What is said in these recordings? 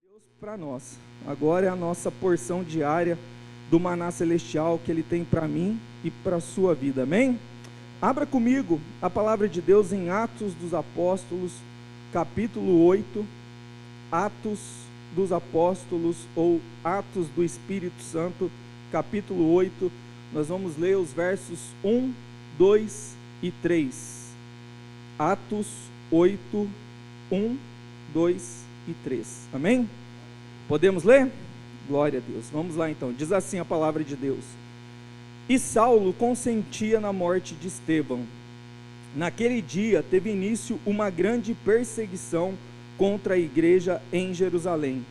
Deus para nós. Agora é a nossa porção diária do maná celestial que Ele tem para mim e para a sua vida, amém? Abra comigo a palavra de Deus em Atos dos Apóstolos, capítulo 8, Atos dos Apóstolos ou Atos do Espírito Santo, capítulo 8, nós vamos ler os versos 1, 2 e 3. Atos 8, 1, 2 e 3, amém? Podemos ler? Glória a Deus. Vamos lá então. Diz assim a palavra de Deus: E Saulo consentia na morte de Estevão. Naquele dia teve início uma grande perseguição contra a igreja em Jerusalém.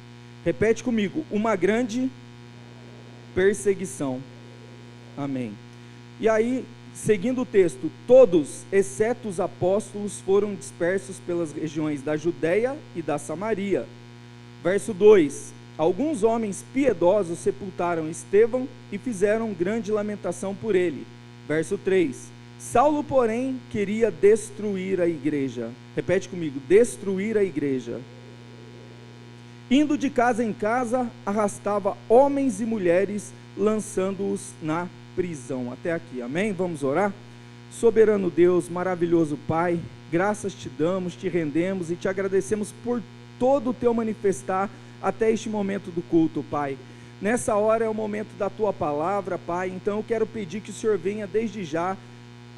Repete comigo: uma grande perseguição. Amém. E aí, seguindo o texto, todos, exceto os apóstolos, foram dispersos pelas regiões da Judéia e da Samaria. Verso 2: Alguns homens piedosos sepultaram Estevão e fizeram grande lamentação por ele. Verso 3: Saulo, porém, queria destruir a igreja. Repete comigo: destruir a igreja. Indo de casa em casa, arrastava homens e mulheres, lançando-os na prisão. Até aqui, amém? Vamos orar? Soberano Deus, maravilhoso Pai, graças te damos, te rendemos e te agradecemos por todo o teu manifestar até este momento do culto, Pai. Nessa hora é o momento da tua palavra, Pai, então eu quero pedir que o Senhor venha desde já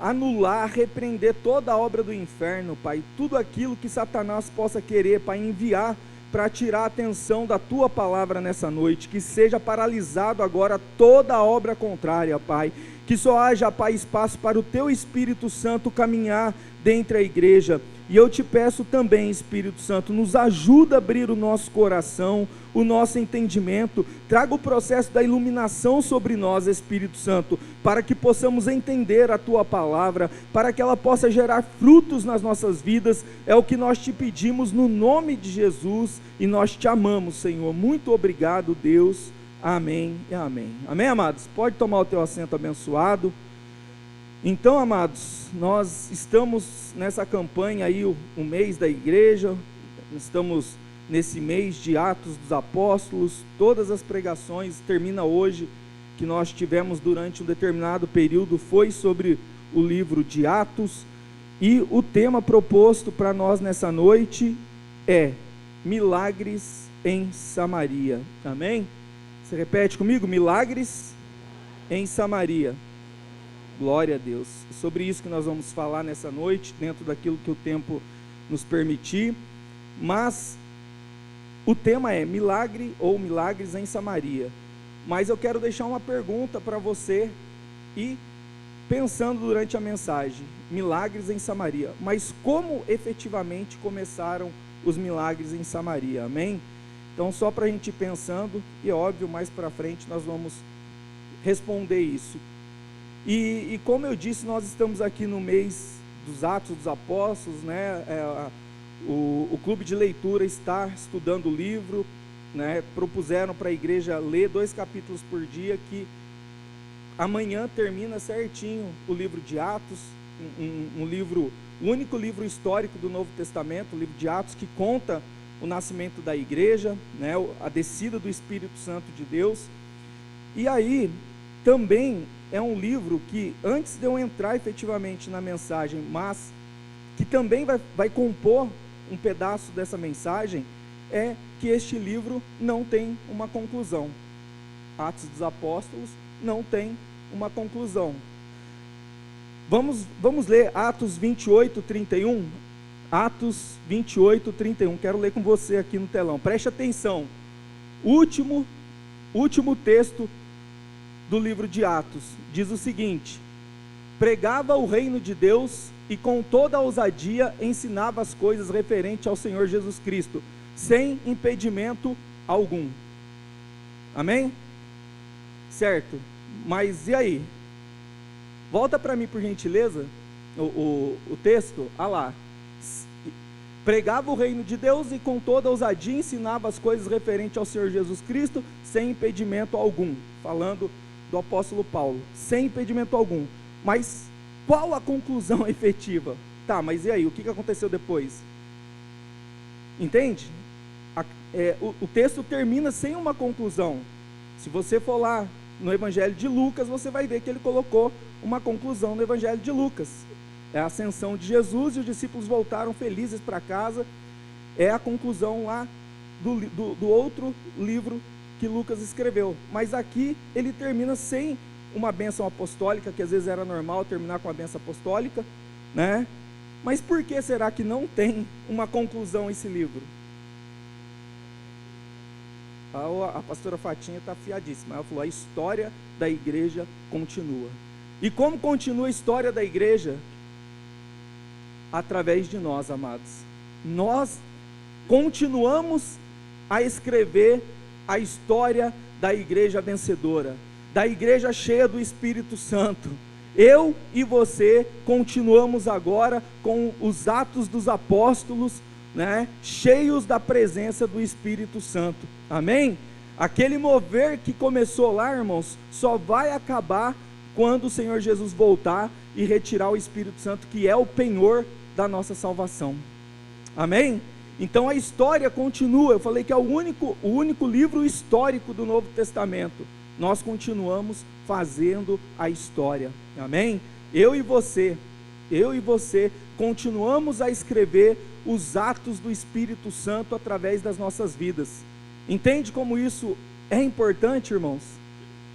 anular, repreender toda a obra do inferno, Pai, tudo aquilo que Satanás possa querer, Pai, enviar para tirar a atenção da tua palavra nessa noite, que seja paralisado agora toda a obra contrária, Pai, que só haja, Pai, espaço para o teu Espírito Santo caminhar dentro da igreja. E eu te peço também, Espírito Santo, nos ajuda a abrir o nosso coração, o nosso entendimento, traga o processo da iluminação sobre nós, Espírito Santo, para que possamos entender a tua palavra, para que ela possa gerar frutos nas nossas vidas. É o que nós te pedimos no nome de Jesus e nós te amamos, Senhor. Muito obrigado, Deus. Amém e amém. Amém, amados? Pode tomar o teu assento abençoado. Então, amados, nós estamos nessa campanha aí, o mês da igreja, estamos nesse mês de Atos dos Apóstolos, todas as pregações, termina hoje, que nós tivemos durante um determinado período, foi sobre o livro de Atos, e o tema proposto para nós nessa noite é milagres em Samaria, amém? Você repete comigo? Milagres em Samaria. Glória a Deus. É sobre isso que nós vamos falar nessa noite, dentro daquilo que o tempo nos permitir. Mas o tema é milagre ou milagres em Samaria. Mas eu quero deixar uma pergunta para você e pensando durante a mensagem: milagres em Samaria. Mas como efetivamente começaram os milagres em Samaria? Amém? Então, só para a gente ir pensando, e óbvio, mais para frente nós vamos responder isso. E como eu disse, nós estamos aqui no mês dos Atos dos Apóstolos, né? O clube de leitura está estudando o livro, né? Propuseram para a igreja ler 2 capítulos por dia, que amanhã termina certinho o livro de Atos, um livro, o único livro histórico do Novo Testamento, o livro de Atos, que conta o nascimento da igreja, né? A descida do Espírito Santo de Deus. E aí também é um livro que, antes de eu entrar efetivamente na mensagem, mas que também vai compor um pedaço dessa mensagem, é que este livro não tem uma conclusão. Atos dos Apóstolos não tem uma conclusão. Vamos ler Atos 28, 31. Atos 28, 31. Quero ler com você aqui no telão. Preste atenção. Último texto do livro de Atos, diz o seguinte: pregava o reino de Deus e com toda a ousadia ensinava as coisas referentes ao Senhor Jesus Cristo, sem impedimento algum. Amém? Certo, mas e aí? Volta para mim por gentileza, o texto, lá. Pregava o reino de Deus e com toda a ousadia ensinava as coisas referentes ao Senhor Jesus Cristo, sem impedimento algum, falando do apóstolo Paulo, sem impedimento algum. Mas qual a conclusão efetiva? Tá, mas e aí, o que aconteceu depois? Entende? o texto termina sem uma conclusão. Se você for lá no Evangelho de Lucas, você vai ver que ele colocou uma conclusão no Evangelho de Lucas. É a ascensão de Jesus e os discípulos voltaram felizes para casa. É a conclusão lá do outro livro que Lucas escreveu. Mas aqui ele termina sem uma bênção apostólica, que às vezes era normal terminar com a bênção apostólica, né? Mas por que será que não tem uma conclusão esse livro? A pastora Fatinha está afiadíssima. Ela falou: a história da igreja continua. E como continua a história da igreja? Através de nós, amados. Nós continuamos a escrever a história da igreja vencedora, da igreja cheia do Espírito Santo. Eu e você continuamos agora com os Atos dos Apóstolos, né, cheios da presença do Espírito Santo. Amém? Aquele mover que começou lá, irmãos, só vai acabar quando o Senhor Jesus voltar e retirar o Espírito Santo, que é o penhor da nossa salvação. Amém? Então a história continua. Eu falei que é o único livro histórico do Novo Testamento. Nós continuamos fazendo a história. Amém? Eu e você continuamos a escrever os atos do Espírito Santo através das nossas vidas. Entende como isso é importante, irmãos?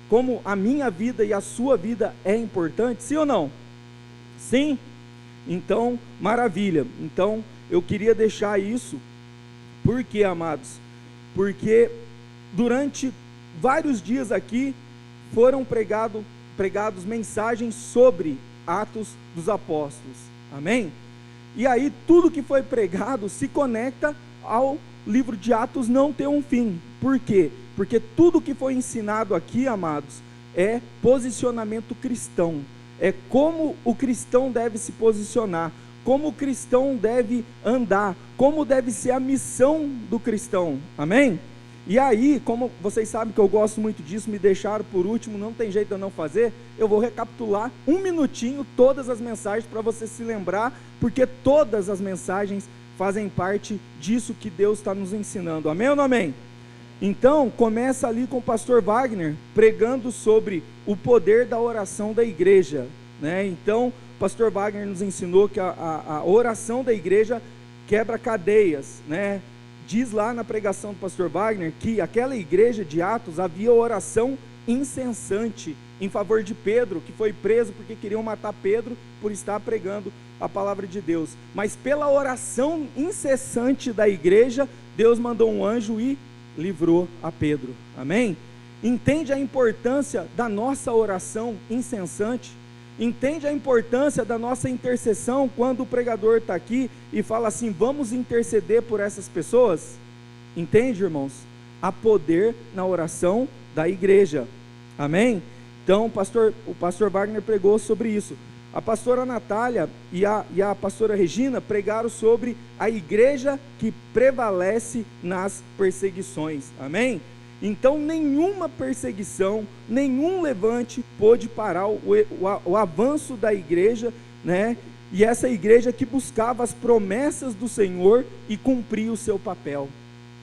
Como a minha vida e a sua vida é importante, sim ou não? Sim? Então, maravilha. Então, eu queria deixar isso. Por quê, amados? Porque durante vários dias aqui foram pregados mensagens sobre Atos dos Apóstolos. Amém? E aí tudo que foi pregado se conecta ao livro de Atos não ter um fim. Por quê? Porque tudo que foi ensinado aqui, amados, é posicionamento cristão. É como o cristão deve se posicionar, como o cristão deve andar, como deve ser a missão do cristão. Amém? E aí, como vocês sabem que eu gosto muito disso, me deixaram por último, não tem jeito de eu não fazer, eu vou recapitular um minutinho todas as mensagens para você se lembrar, porque todas as mensagens fazem parte disso que Deus está nos ensinando. Amém ou não amém? Então, começa ali com o pastor Wagner, pregando sobre o poder da oração da igreja, né? Então, o pastor Wagner nos ensinou que a oração da igreja quebra cadeias, né? Diz lá na pregação do pastor Wagner que aquela igreja de Atos havia oração incessante em favor de Pedro, que foi preso porque queriam matar Pedro por estar pregando a palavra de Deus. Mas pela oração incessante da igreja, Deus mandou um anjo e livrou a Pedro. Amém? Entende a importância da nossa oração incessante? Entende a importância da nossa intercessão quando o pregador está aqui e fala assim: vamos interceder por essas pessoas? Entende, irmãos? Há poder na oração da igreja. Amém? Então o pastor Wagner pregou sobre isso. A pastora Natália e a pastora Regina pregaram sobre a igreja que prevalece nas perseguições. Amém? Então nenhuma perseguição, nenhum levante pôde parar o avanço da igreja, né? E essa igreja que buscava as promessas do Senhor e cumpria o seu papel.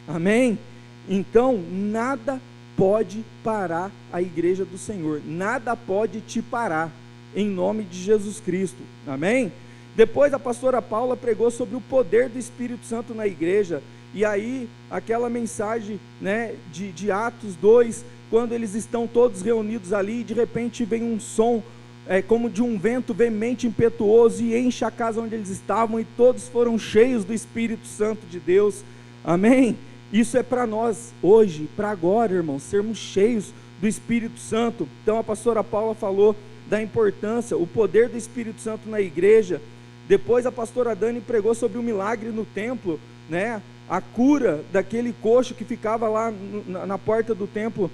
Amém? Então nada pode parar a igreja do Senhor, nada pode te parar, em nome de Jesus Cristo. Amém? Depois a pastora Paula pregou sobre o poder do Espírito Santo na igreja. E aí, aquela mensagem, né, de Atos 2, quando eles estão todos reunidos ali, e de repente vem um som, como de um vento veemente, impetuoso, e enche a casa onde eles estavam, e todos foram cheios do Espírito Santo de Deus. Amém? Isso é para nós hoje, para agora, irmãos, sermos cheios do Espírito Santo. Então a pastora Paula falou da importância, o poder do Espírito Santo na igreja. Depois a pastora Dani pregou sobre o milagre no templo, né? A cura daquele coxo que ficava lá na porta do templo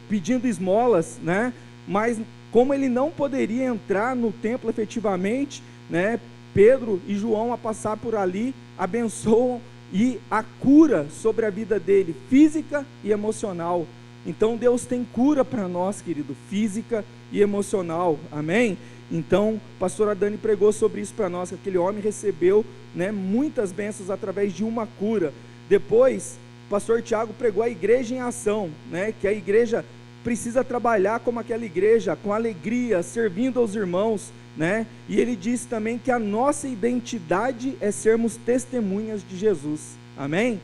pedindo esmolas, né? Mas como ele não poderia entrar no templo efetivamente, né? Pedro e João, a passar por ali, abençoam e a cura sobre a vida dele, física e emocional. Então Deus tem cura para nós, querido, física e emocional. Amém? Então, a pastora Dani pregou sobre isso para nós, que aquele homem recebeu, né, muitas bênçãos através de uma cura. Depois, o pastor Tiago pregou a igreja em ação, né? Que a igreja precisa trabalhar como aquela igreja, com alegria, servindo aos irmãos, né? E ele disse também que a nossa identidade é sermos testemunhas de Jesus, amém?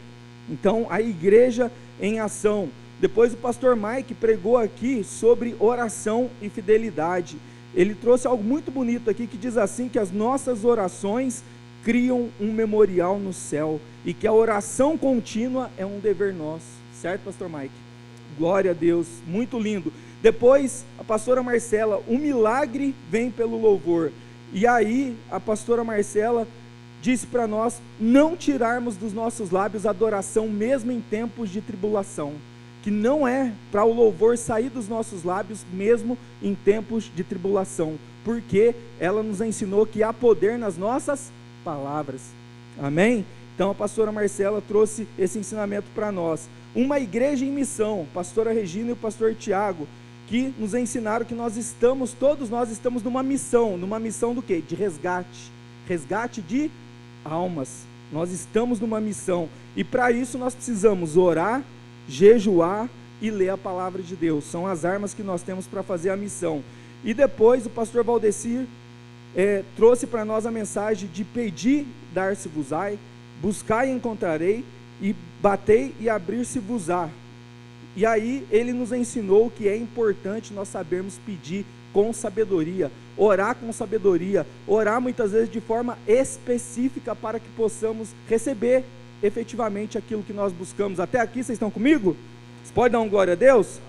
Então, a igreja em ação. Depois o pastor Mike pregou aqui sobre oração e fidelidade. Ele trouxe algo muito bonito aqui, que diz assim, que as nossas orações criam um memorial no céu, e que a oração contínua é um dever nosso, certo, pastor Mike? Glória a Deus, muito lindo. Depois, a pastora Marcela, o milagre vem pelo louvor, e aí a pastora Marcela disse para nós não tirarmos dos nossos lábios a adoração mesmo em tempos de tribulação, que não é para o louvor sair dos nossos lábios mesmo em tempos de tribulação, porque ela nos ensinou que há poder nas nossas palavras, amém? Então a pastora Marcela trouxe esse ensinamento para nós. Uma igreja em missão, pastora Regina e o pastor Tiago, que nos ensinaram que todos nós estamos numa missão do quê? De resgate de almas. Nós estamos numa missão, e para isso nós precisamos orar, jejuar e ler a palavra de Deus. São as armas que nós temos para fazer a missão. E depois o pastor Valdecir trouxe para nós a mensagem de pedir, dar-se-vos-á, buscar e encontrarei, e batei e abrir-se-vos-á. E aí ele nos ensinou que é importante nós sabermos pedir com sabedoria, orar com sabedoria, orar muitas vezes de forma específica para que possamos receber efetivamente aquilo que nós buscamos. Até aqui vocês estão comigo? Vocês podem dar um glória a Deus?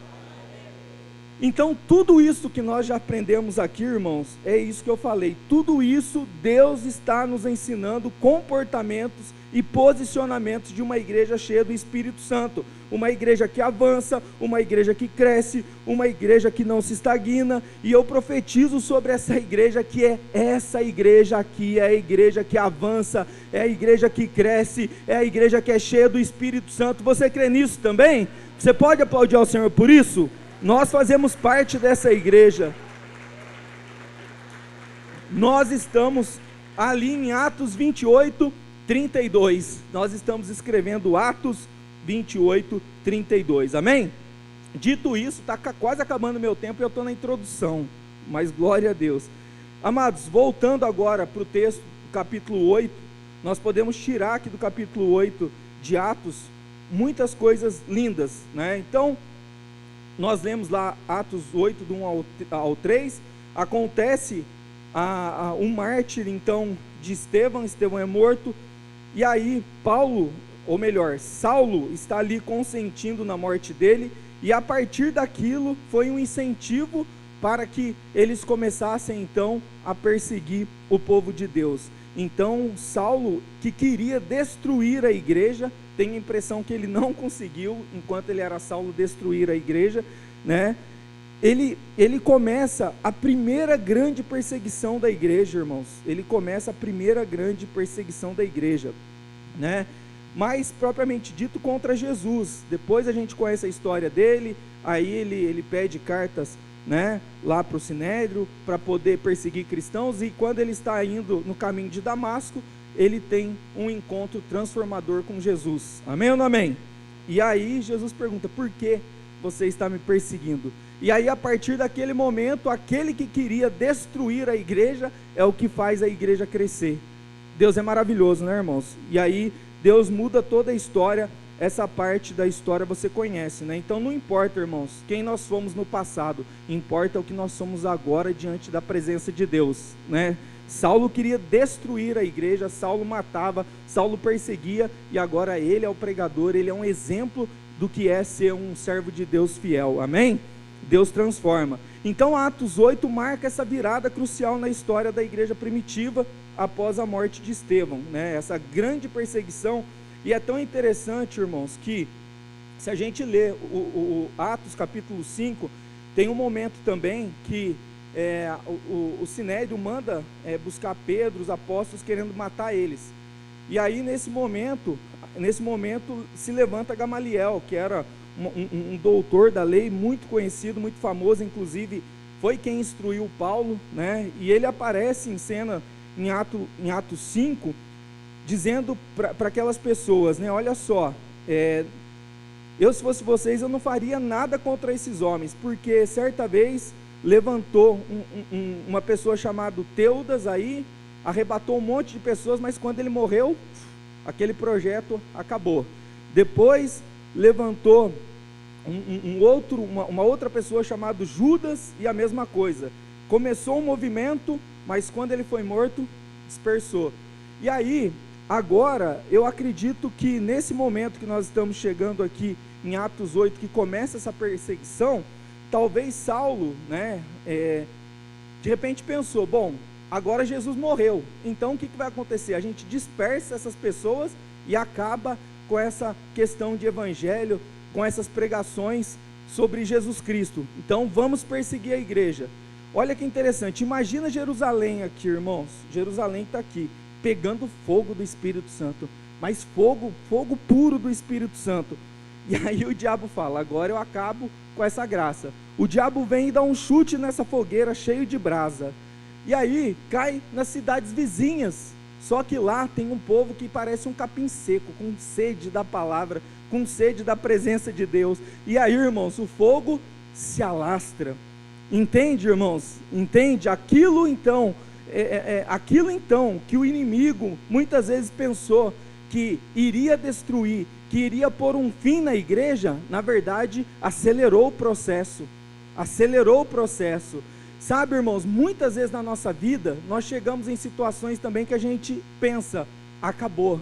Então tudo isso que nós já aprendemos aqui, irmãos, é isso que eu falei, tudo isso Deus está nos ensinando comportamentos e posicionamentos de uma igreja cheia do Espírito Santo, uma igreja que avança, uma igreja que cresce, uma igreja que não se estagna, e eu profetizo sobre essa igreja, que essa igreja aqui é a igreja que avança, é a igreja que cresce, é a igreja que é cheia do Espírito Santo. Você crê nisso também? Você pode aplaudir ao Senhor por isso? Nós fazemos parte dessa igreja. Nós estamos ali em Atos 28, 32. Nós estamos escrevendo Atos 28, 32. Amém? Dito isso, está quase acabando o meu tempo e eu estou na introdução. Mas glória a Deus. Amados, voltando agora para o texto do capítulo 8, nós podemos tirar aqui do capítulo 8 de Atos muitas coisas lindas, né? Então, nós lemos lá Atos 8, do 1 ao 3, acontece um mártir, então, de Estevão é morto, e aí Saulo está ali consentindo na morte dele, e a partir daquilo foi um incentivo para que eles começassem então a perseguir o povo de Deus. Então Saulo, que queria destruir a igreja, tenho a impressão que ele não conseguiu, enquanto ele era Saulo, destruir a igreja, né? Ele começa a primeira grande perseguição da igreja, irmãos. Ele começa a primeira grande perseguição da igreja, né? Mas propriamente dito contra Jesus. Depois a gente conhece a história dele. Aí ele pede cartas, né, lá para o Sinédrio, para poder perseguir cristãos. E quando ele está indo no caminho de Damasco, ele tem um encontro transformador com Jesus. Amém ou não amém? E aí Jesus pergunta: por que você está me perseguindo? E aí, a partir daquele momento, aquele que queria destruir a igreja é o que faz a igreja crescer. Deus é maravilhoso, né, irmãos? E aí Deus muda toda a história. Essa parte da história você conhece, né? Então não importa, irmãos, quem nós fomos no passado, importa o que nós somos agora diante da presença de Deus, né? Saulo queria destruir a igreja, Saulo matava, Saulo perseguia, e agora ele é o pregador, ele é um exemplo do que é ser um servo de Deus fiel, amém? Deus transforma. Então Atos 8 marca essa virada crucial na história da igreja primitiva após a morte de Estevão, né? Essa grande perseguição. E é tão interessante, irmãos, que se a gente lê o Atos capítulo 5, tem um momento também que o Sinédrio manda buscar Pedro, os apóstolos, querendo matar eles. E aí nesse momento se levanta Gamaliel, que era um doutor da lei, muito conhecido, muito famoso, inclusive foi quem instruiu Paulo, né? E ele aparece em cena em Atos 5, dizendo para aquelas pessoas, né, olha só, eu, se fosse vocês, eu não faria nada contra esses homens, porque certa vez levantou uma pessoa chamada Teudas aí, arrebatou um monte de pessoas, mas quando ele morreu, aquele projeto acabou. Depois levantou uma outra pessoa chamada Judas, e a mesma coisa. Começou um movimento, mas quando ele foi morto, dispersou. E aí, agora, eu acredito que nesse momento que nós estamos chegando aqui, em Atos 8, que começa essa perseguição, talvez Saulo, né, de repente pensou, bom, agora Jesus morreu, então o que vai acontecer? A gente dispersa essas pessoas e acaba com essa questão de evangelho, com essas pregações sobre Jesus Cristo. Então vamos perseguir a igreja. Olha que interessante, imagina Jerusalém aqui, irmãos, Jerusalém está aqui, pegando fogo do Espírito Santo, mas fogo puro do Espírito Santo. E aí o diabo fala, agora eu acabo com essa graça. O diabo vem e dá um chute nessa fogueira cheio de brasa, e aí cai nas cidades vizinhas. Só que lá tem um povo que parece um capim seco, com sede da palavra, com sede da presença de Deus. E aí, irmãos, o fogo se alastra. Entende, irmãos? Entende? Aquilo então que o inimigo muitas vezes pensou que iria destruir, que iria pôr um fim na igreja, na verdade acelerou o processo. Sabe, irmãos, muitas vezes na nossa vida, nós chegamos em situações também que a gente pensa, acabou,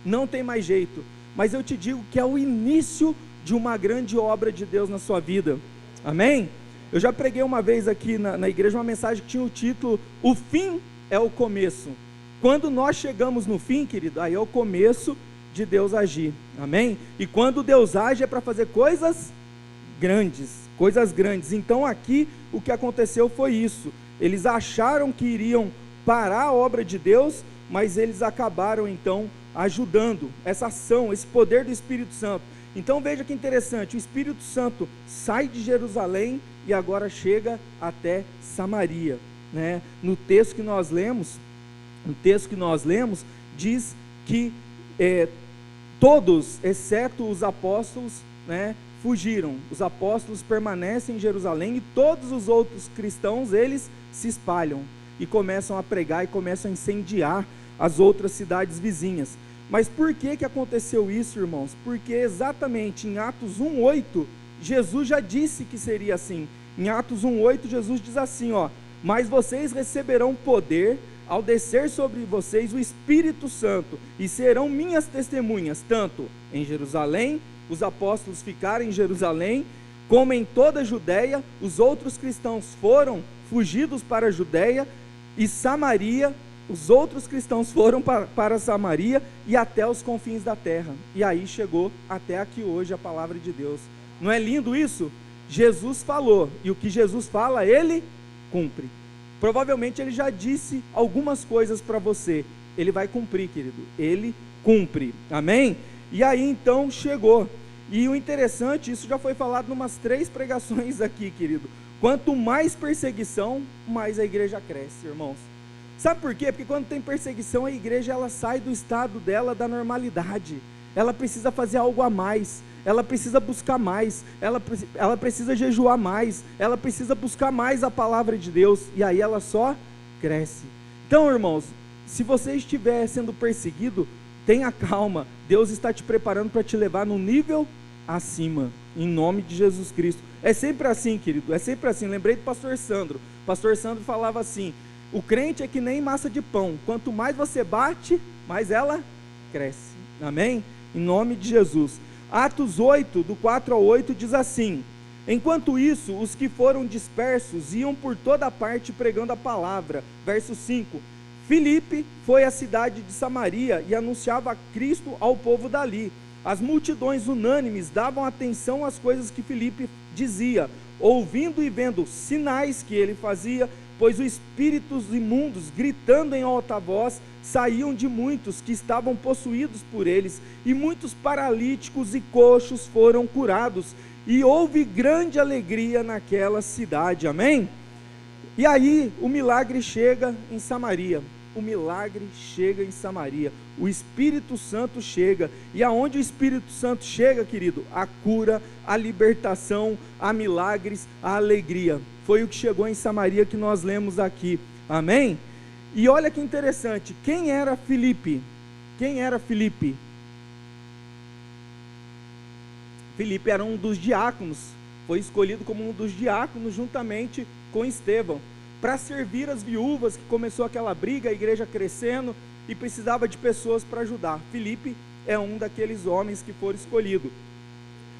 não tem mais jeito, mas eu te digo que é o início de uma grande obra de Deus na sua vida, amém? Eu já preguei uma vez aqui na igreja uma mensagem que tinha o título, o fim é o começo. Quando nós chegamos no fim, querido, aí é o começo de Deus agir, amém? E quando Deus age é para fazer coisas grandes, então aqui o que aconteceu foi isso, eles acharam que iriam parar a obra de Deus, mas eles acabaram então ajudando essa ação, esse poder do Espírito Santo. Então veja que interessante, o Espírito Santo sai de Jerusalém e agora chega até Samaria, né? No texto que nós lemos, diz que todos, exceto os apóstolos, né, fugiram. Os apóstolos permanecem em Jerusalém e todos os outros cristãos, eles se espalham e começam a pregar e começam a incendiar as outras cidades vizinhas. Mas por que aconteceu isso, irmãos? Porque exatamente em Atos 1:8, Jesus já disse que seria assim. Em Atos 1:8, Jesus diz assim, mas vocês receberão poder ao descer sobre vocês o Espírito Santo, e serão minhas testemunhas, tanto em Jerusalém, os apóstolos ficaram em Jerusalém, como em toda a Judeia. Os outros cristãos foram fugidos para a Judeia e Samaria, os outros cristãos foram para Samaria e até os confins da terra, e aí chegou até aqui hoje a palavra de Deus. Não é lindo isso? Jesus falou, e o que Jesus fala, ele cumpre. Provavelmente ele já disse algumas coisas para você, ele vai cumprir, querido, ele cumpre, amém? E aí então chegou, e o interessante, isso já foi falado em umas 3 pregações aqui, querido, quanto mais perseguição, mais a igreja cresce, irmãos. Sabe por quê? Porque quando tem perseguição, a igreja ela sai do estado dela, da normalidade, ela precisa fazer algo a mais, ela precisa buscar mais, ela precisa jejuar mais, ela precisa buscar mais a palavra de Deus, e aí ela só cresce. Então, irmãos, se você estiver sendo perseguido, tenha calma, Deus está te preparando para te levar num nível acima, em nome de Jesus Cristo. É sempre assim, querido, é sempre assim. Lembrei do pastor Sandro falava assim, o crente é que nem massa de pão, quanto mais você bate, mais ela cresce, amém? Em nome de Jesus. Atos 8, do 4 ao 8, diz assim, enquanto isso, os que foram dispersos iam por toda parte pregando a palavra. Verso 5, Filipe foi à cidade de Samaria e anunciava Cristo ao povo dali. As multidões unânimes davam atenção às coisas que Filipe dizia, ouvindo e vendo sinais que ele fazia, pois os espíritos imundos, gritando em alta voz, saíam de muitos que estavam possuídos por eles, e muitos paralíticos e coxos foram curados, e houve grande alegria naquela cidade, amém? E aí o milagre chega em Samaria, o milagre chega em Samaria, o Espírito Santo chega, e aonde o Espírito Santo chega, querido? A cura, a libertação, a milagres, a alegria, foi o que chegou em Samaria que nós lemos aqui, amém? E olha que interessante, quem era Filipe? Quem era Filipe? Filipe era um dos diáconos, foi escolhido como um dos diáconos juntamente com Estevão, para servir as viúvas, que começou aquela briga, a igreja crescendo, e precisava de pessoas para ajudar. Filipe é um daqueles homens que foram escolhidos.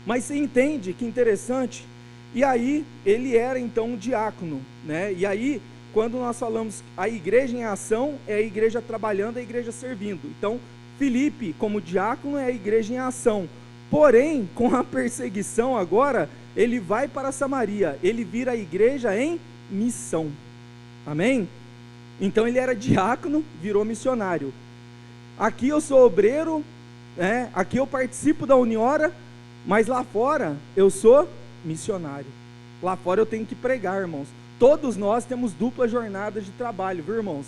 Mas você entende que interessante? E aí, ele era então um diácono, né? E aí, quando nós falamos a igreja em ação, é a igreja trabalhando, a igreja servindo. Então, Filipe, como diácono, é a igreja em ação. Porém, com a perseguição agora, ele vai para Samaria, ele vira a igreja em missão. Amém? Então ele era diácono, virou missionário. Aqui eu sou obreiro, né? Aqui eu participo da Uniora, mas lá fora eu sou missionário. Lá fora eu tenho que pregar, irmãos. Todos nós temos dupla jornada de trabalho, viu, irmãos?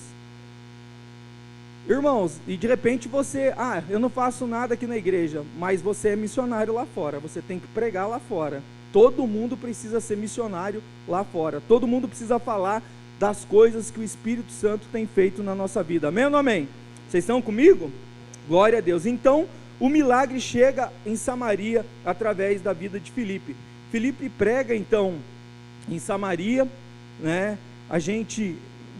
Irmãos, e de repente você, eu não faço nada aqui na igreja, mas você é missionário lá fora, você tem que pregar lá fora. Todo mundo precisa ser missionário lá fora, todo mundo precisa falar das coisas que o Espírito Santo tem feito na nossa vida, amém ou não amém? Vocês estão comigo? Glória a Deus. Então, o milagre chega em Samaria, através da vida de Filipe. Filipe prega então, em Samaria, né? A gente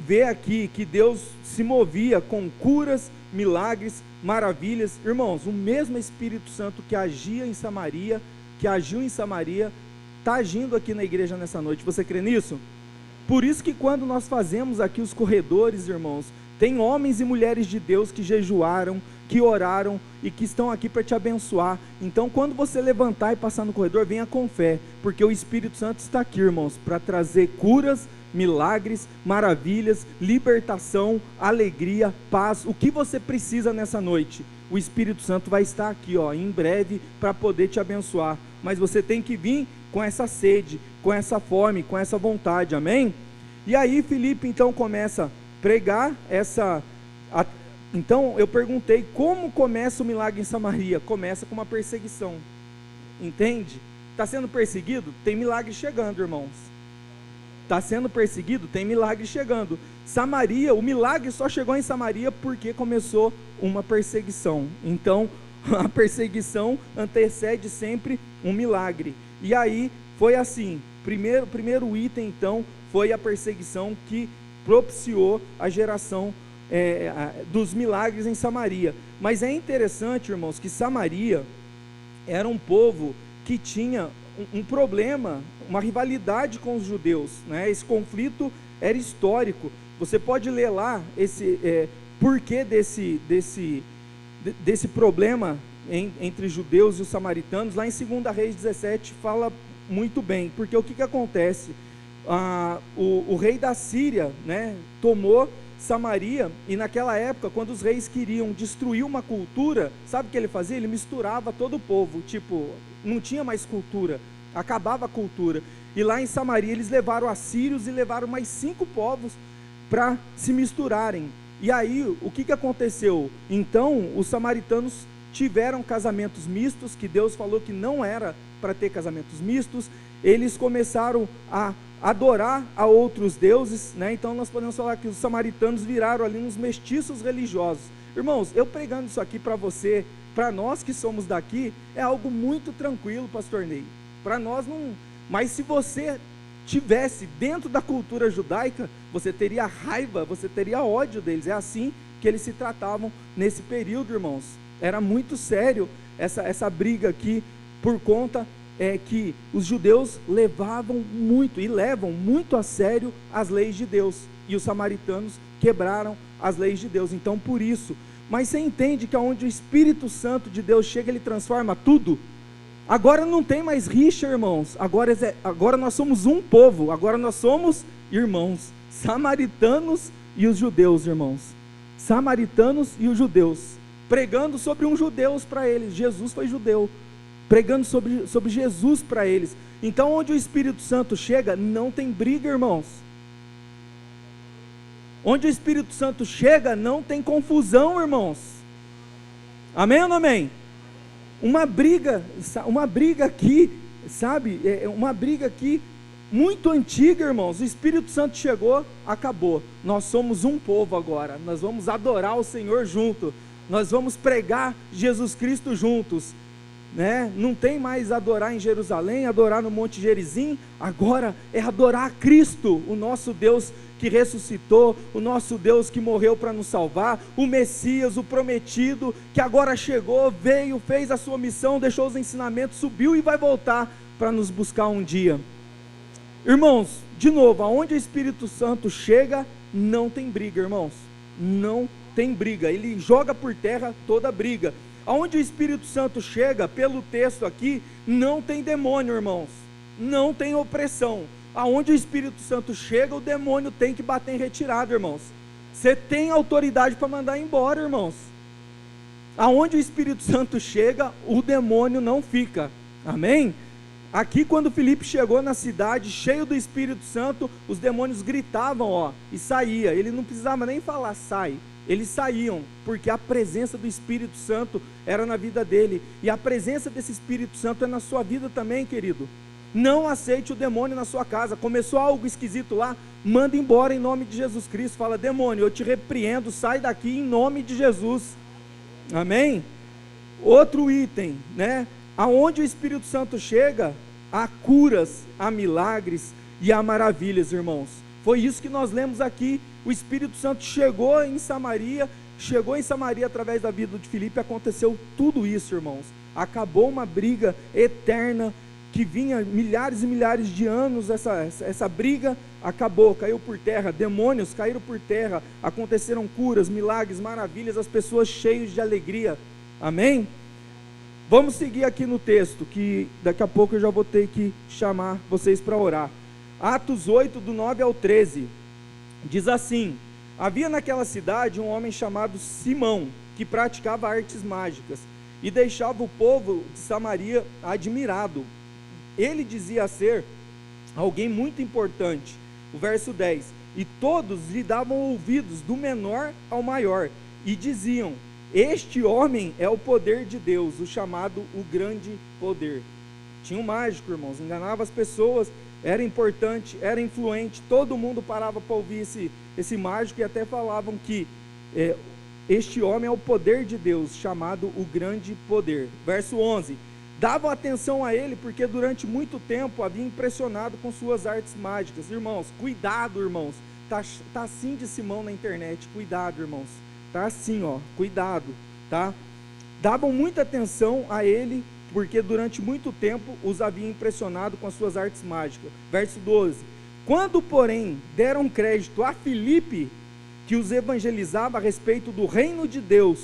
vê aqui que Deus se movia com curas, milagres, maravilhas, irmãos, o mesmo Espírito Santo que agia em Samaria, que agiu em Samaria, está agindo aqui na igreja nessa noite, você crê nisso? Por isso que quando nós fazemos aqui os corredores, irmãos, tem homens e mulheres de Deus que jejuaram, que oraram e que estão aqui para te abençoar. Então quando você levantar e passar no corredor, venha com fé, porque o Espírito Santo está aqui, irmãos, para trazer curas, milagres, maravilhas, libertação, alegria, paz, o que você precisa nessa noite, o Espírito Santo vai estar aqui, em breve, para poder te abençoar, mas você tem que vir com essa sede, com essa fome, com essa vontade, amém? E aí Filipe então começa a pregar então eu perguntei, como começa o milagre em Samaria? Começa com uma perseguição, entende? Está sendo perseguido? Tem milagre chegando, irmãos. Está sendo perseguido? Tem milagre chegando. Samaria, o milagre só chegou em Samaria porque começou uma perseguição. Então, a perseguição antecede sempre um milagre. E aí, foi assim, primeiro item então, foi a perseguição que propiciou a geração dos milagres em Samaria. Mas é interessante, irmãos, que Samaria era um povo que tinha um problema, uma rivalidade com os judeus, né? Esse conflito era histórico. Você pode ler lá esse porquê desse problema entre judeus e os samaritanos. Lá em 2 Reis 17 fala muito bem, porque o que acontece? O rei da Síria, né, tomou Samaria, e naquela época, quando os reis queriam destruir uma cultura, sabe o que ele fazia? Ele misturava todo o povo, não tinha mais cultura, acabava a cultura. E lá em Samaria eles levaram assírios e levaram mais 5 povos para se misturarem. E aí o que aconteceu? Então os samaritanos tiveram casamentos mistos, que Deus falou que não era para ter casamentos mistos. Eles começaram a adorar a outros deuses, né? Então nós podemos falar que os samaritanos viraram ali uns mestiços religiosos. Irmãos, eu pregando isso aqui para você, para nós que somos daqui, é algo muito tranquilo, pastor Ney. Para nós não, mas se você tivesse dentro da cultura judaica, você teria raiva, você teria ódio deles. É assim que eles se tratavam nesse período, irmãos. Era muito sério essa briga aqui, por conta que os judeus levavam muito e levam muito a sério as leis de Deus, e os samaritanos quebraram as leis de Deus. Então por isso, mas você entende que aonde o Espírito Santo de Deus chega, ele transforma tudo. Agora não tem mais rixa, irmãos, agora nós somos um povo, agora nós somos irmãos, samaritanos e os judeus, irmãos, samaritanos e os judeus, pregando sobre um judeu para eles. Jesus foi judeu, pregando sobre Jesus para eles. Então onde o Espírito Santo chega, não tem briga, irmãos. Onde o Espírito Santo chega, não tem confusão, irmãos. Amém ou não amém? Uma briga aqui, sabe? Uma briga aqui muito antiga, irmãos. O Espírito Santo chegou, acabou. Nós somos um povo agora. Nós vamos adorar o Senhor junto. Nós vamos pregar Jesus Cristo juntos, né? Não tem mais adorar em Jerusalém, adorar no Monte Gerizim. Agora é adorar a Cristo, o nosso Deus que ressuscitou, o nosso Deus que morreu para nos salvar, o Messias, o prometido, que agora chegou, veio, fez a sua missão, deixou os ensinamentos, subiu e vai voltar para nos buscar um dia. Irmãos, de novo, aonde o Espírito Santo chega, não tem briga, irmãos. Não tem briga. Ele joga por terra toda briga. Aonde o Espírito Santo chega, pelo texto aqui, não tem demônio, irmãos. Não tem opressão. Aonde o Espírito Santo chega, o demônio tem que bater em retirada, irmãos. Você tem autoridade para mandar embora, irmãos. Aonde o Espírito Santo chega, o demônio não fica. Amém? Aqui, quando Filipe chegou na cidade, cheio do Espírito Santo, os demônios gritavam, e saía. Ele não precisava nem falar, sai. Eles saíam, porque a presença do Espírito Santo era na vida dele. E a presença desse Espírito Santo é na sua vida também, querido. Não aceite o demônio na sua casa. Começou algo esquisito lá, manda embora em nome de Jesus Cristo. Fala, demônio, eu te repreendo, sai daqui em nome de Jesus. Amém? Outro item, né? Aonde o Espírito Santo chega, há curas, há milagres e há maravilhas, irmãos. Foi isso que nós lemos aqui. O Espírito Santo chegou em Samaria através da vida de Filipe. Aconteceu tudo isso, irmãos. Acabou uma briga eterna que vinha milhares e milhares de anos. Essa briga acabou, caiu por terra. Demônios caíram por terra. Aconteceram curas, milagres, maravilhas. As pessoas cheias de alegria. Amém? Vamos seguir aqui no texto, que daqui a pouco eu já vou ter que chamar vocês para orar. Atos 8, do 9 ao 13, diz assim: havia naquela cidade um homem chamado Simão, que praticava artes mágicas, e deixava o povo de Samaria admirado. Ele dizia ser alguém muito importante. O verso 10, e todos lhe davam ouvidos, do menor ao maior, e diziam, este homem é o poder de Deus, o chamado o grande poder. Tinha um mágico, irmãos, enganava as pessoas, era importante, era influente, todo mundo parava para ouvir esse mágico, e até falavam que este homem é o poder de Deus, chamado o grande poder. Verso 11, davam atenção a ele, porque durante muito tempo havia impressionado com suas artes mágicas. Irmãos, cuidado, irmãos, tá assim de Simão na internet, cuidado, irmãos, tá assim, cuidado, tá? Davam muita atenção a ele, porque durante muito tempo os havia impressionado com as suas artes mágicas. Verso 12, quando porém deram crédito a Filipe, que os evangelizava a respeito do reino de Deus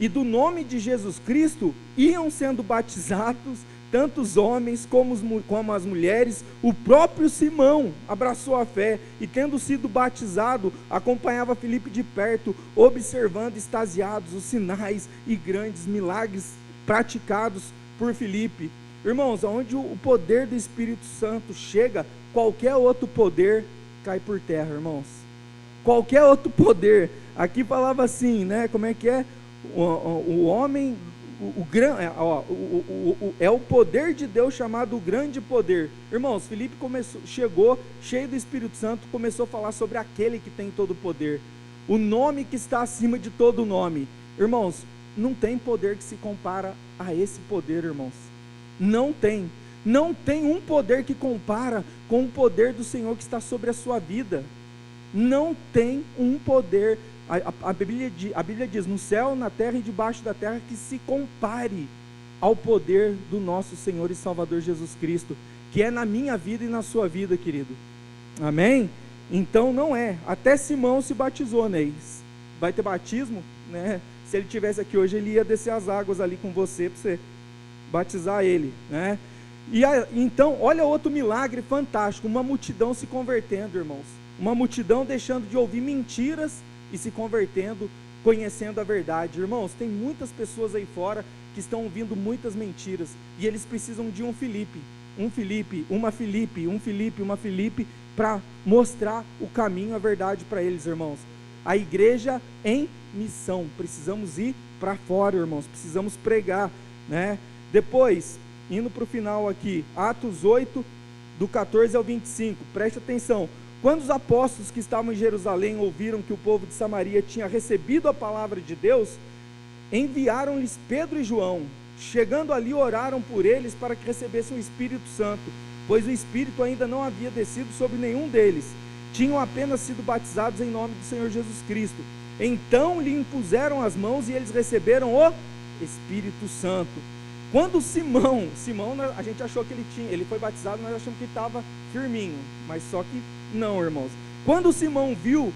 e do nome de Jesus Cristo, iam sendo batizados tanto os homens como as mulheres. O próprio Simão abraçou a fé, e tendo sido batizado, acompanhava Filipe de perto, observando extasiados os sinais e grandes milagres praticados por Filipe. Irmãos, onde o poder do Espírito Santo chega, qualquer outro poder cai por terra, irmãos. Qualquer outro poder. Aqui falava assim, né? Como é que é? O homem, é o poder de Deus chamado o grande poder. Irmãos, Filipe chegou cheio do Espírito Santo, começou a falar sobre aquele que tem todo o poder, o nome que está acima de todo nome. Irmãos, não tem poder que se compara a esse poder, irmãos. Não tem um poder que compara com o poder do Senhor que está sobre a sua vida. Não tem um poder. A Bíblia diz, no céu, na terra e debaixo da terra, que se compare ao poder do nosso Senhor e Salvador Jesus Cristo, que é na minha vida e na sua vida, querido. Amém? Então não é. Até Simão se batizou, né? Vai ter batismo, né? Se ele estivesse aqui hoje, ele ia descer as águas ali com você, para você batizar ele, né? Então, olha outro milagre fantástico, uma multidão se convertendo, irmãos. Uma multidão deixando de ouvir mentiras e se convertendo, conhecendo a verdade. Irmãos, tem muitas pessoas aí fora que estão ouvindo muitas mentiras, e eles precisam de uma Filipe, para mostrar o caminho, a verdade para eles, irmãos. a igreja em missão. Precisamos ir para fora, irmãos, precisamos pregar, né? Depois, indo para o final aqui, Atos 8, do 14 ao 25, preste atenção. Quando os apóstolos que estavam em Jerusalém ouviram que o povo de Samaria tinha recebido a palavra de Deus, enviaram-lhes Pedro e João. Chegando ali, oraram por eles para que recebessem o Espírito Santo, pois o Espírito ainda não havia descido sobre nenhum deles. Tinham apenas sido batizados em nome do Senhor Jesus Cristo. Então lhe impuseram as mãos e eles receberam o Espírito Santo. Quando Simão, a gente achou que ele foi batizado, nós achamos que estava firminho, mas só que não, irmãos. Quando Simão viu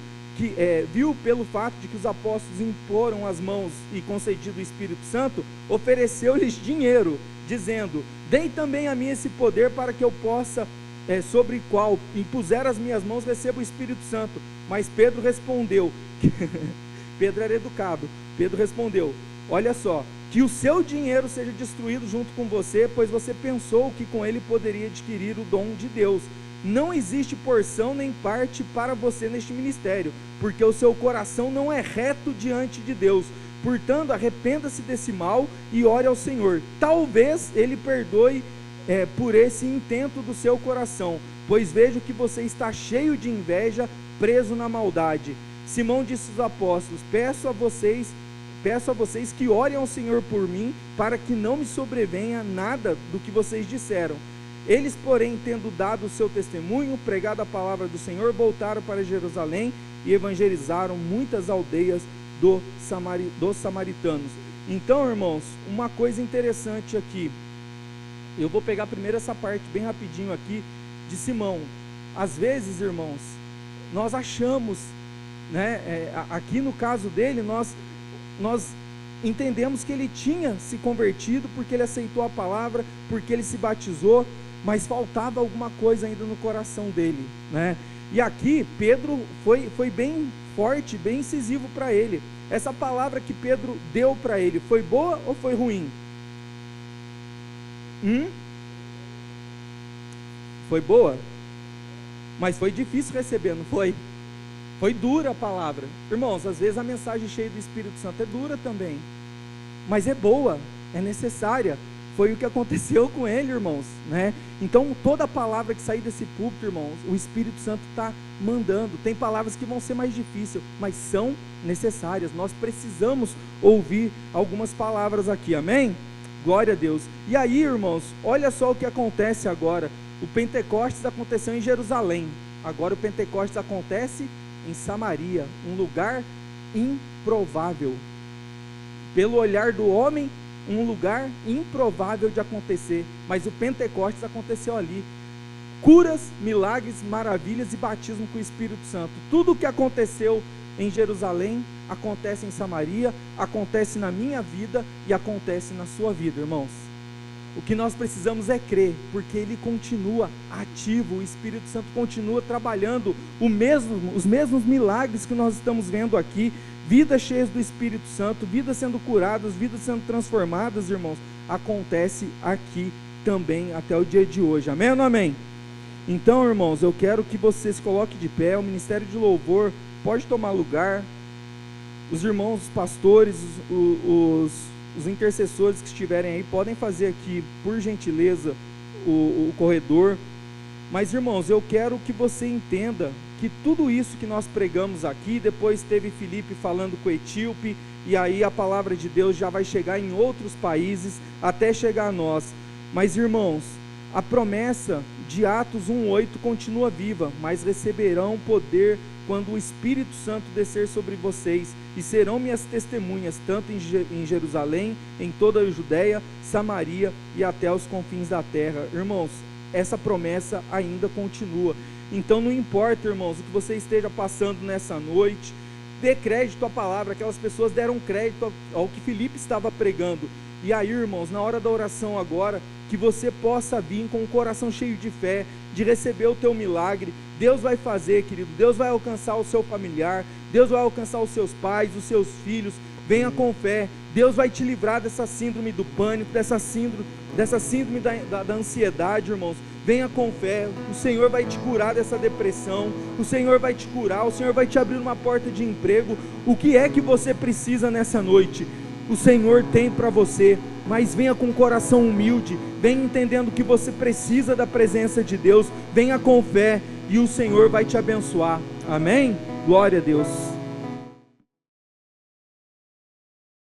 pelo fato de que os apóstolos imporam as mãos e concedido o Espírito Santo, ofereceu-lhes dinheiro, dizendo: dei também a mim esse poder para que eu possa, sobre o qual impuser as minhas mãos, receba o Espírito Santo. Mas Pedro respondeu, Pedro era educado, Pedro respondeu: olha só, que o seu dinheiro seja destruído junto com você, pois você pensou que com ele poderia adquirir o dom de Deus. Não existe porção nem parte para você neste ministério, porque o seu coração não é reto diante de Deus. Portanto, arrependa-se desse mal e ore ao Senhor. Talvez Ele perdoe por esse intento do seu coração, pois vejo que você está cheio de inveja, preso na maldade. Simão disse aos apóstolos: peço a vocês que orem ao Senhor por mim, para que não me sobrevenha nada do que vocês disseram. Eles, porém, tendo dado o seu testemunho, pregado a palavra do Senhor, voltaram para Jerusalém e evangelizaram muitas aldeias dos samaritanos. Então, irmãos, uma coisa interessante aqui, eu vou pegar primeiro essa parte bem rapidinho aqui, de Simão. Às vezes, irmãos, nós achamos, né, aqui no caso dele, nós entendemos que ele tinha se convertido, porque ele aceitou a palavra, porque ele se batizou, mas faltava alguma coisa ainda no coração dele, né? E aqui Pedro foi bem forte, bem incisivo para ele. Essa palavra que Pedro deu para ele, foi boa ou foi ruim? Foi boa, mas foi difícil receber, não foi? Foi dura a palavra. Irmãos, às vezes a mensagem cheia do Espírito Santo é dura também, mas é boa, é necessária. Foi o que aconteceu com ele, irmãos, né? Então, toda palavra que sair desse púlpito, irmãos, o Espírito Santo está mandando. Tem palavras que vão ser mais difíceis, mas são necessárias. Nós precisamos ouvir algumas palavras aqui, amém? Glória a Deus. E aí, irmãos, olha só o que acontece agora. O Pentecostes aconteceu em Jerusalém. Agora o Pentecostes acontece em Samaria, um lugar improvável. Pelo olhar do homem, um lugar improvável de acontecer, mas o Pentecostes aconteceu ali. Curas, milagres, maravilhas e batismo com o Espírito Santo. Tudo o que aconteceu em Jerusalém acontece em Samaria, acontece na minha vida e acontece na sua vida, irmãos. O que nós precisamos é crer, porque Ele continua ativo, o Espírito Santo continua trabalhando os mesmos milagres que nós estamos vendo aqui, vidas cheias do Espírito Santo, vidas sendo curadas, vidas sendo transformadas, irmãos, acontece aqui também até o dia de hoje, amém ou não amém? Então, irmãos, eu quero que você se coloque de pé, o Ministério de Louvor pode tomar lugar, os irmãos, os pastores, os intercessores que estiverem aí, podem fazer aqui, por gentileza, o corredor. Mas, irmãos, eu quero que você entenda que tudo isso que nós pregamos aqui, depois teve Filipe falando com o etíope, e aí a palavra de Deus já vai chegar em outros países, até chegar a nós. Mas, irmãos, a promessa de Atos 1:8 continua viva, mas receberão poder quando o Espírito Santo descer sobre vocês, e serão minhas testemunhas, tanto em Jerusalém, em toda a Judeia, Samaria e até os confins da terra. Irmãos, essa promessa ainda continua. Então não importa, irmãos, o que você esteja passando nessa noite, dê crédito à palavra. Aquelas pessoas deram crédito ao que Filipe estava pregando. E aí, irmãos, na hora da oração agora, que você possa vir com o coração cheio de fé, de receber o teu milagre. Deus vai fazer, querido, Deus vai alcançar o seu familiar, Deus vai alcançar os seus pais, os seus filhos. Venha com fé, Deus vai te livrar dessa síndrome do pânico, dessa síndrome da ansiedade, irmãos. venha com fé, o Senhor vai te curar dessa depressão, o Senhor vai te curar, o Senhor vai te abrir uma porta de emprego. O que é que você precisa nessa noite? O Senhor tem para você, mas venha com um coração humilde, venha entendendo que você precisa da presença de Deus, venha com fé e o Senhor vai te abençoar, amém? Glória a Deus.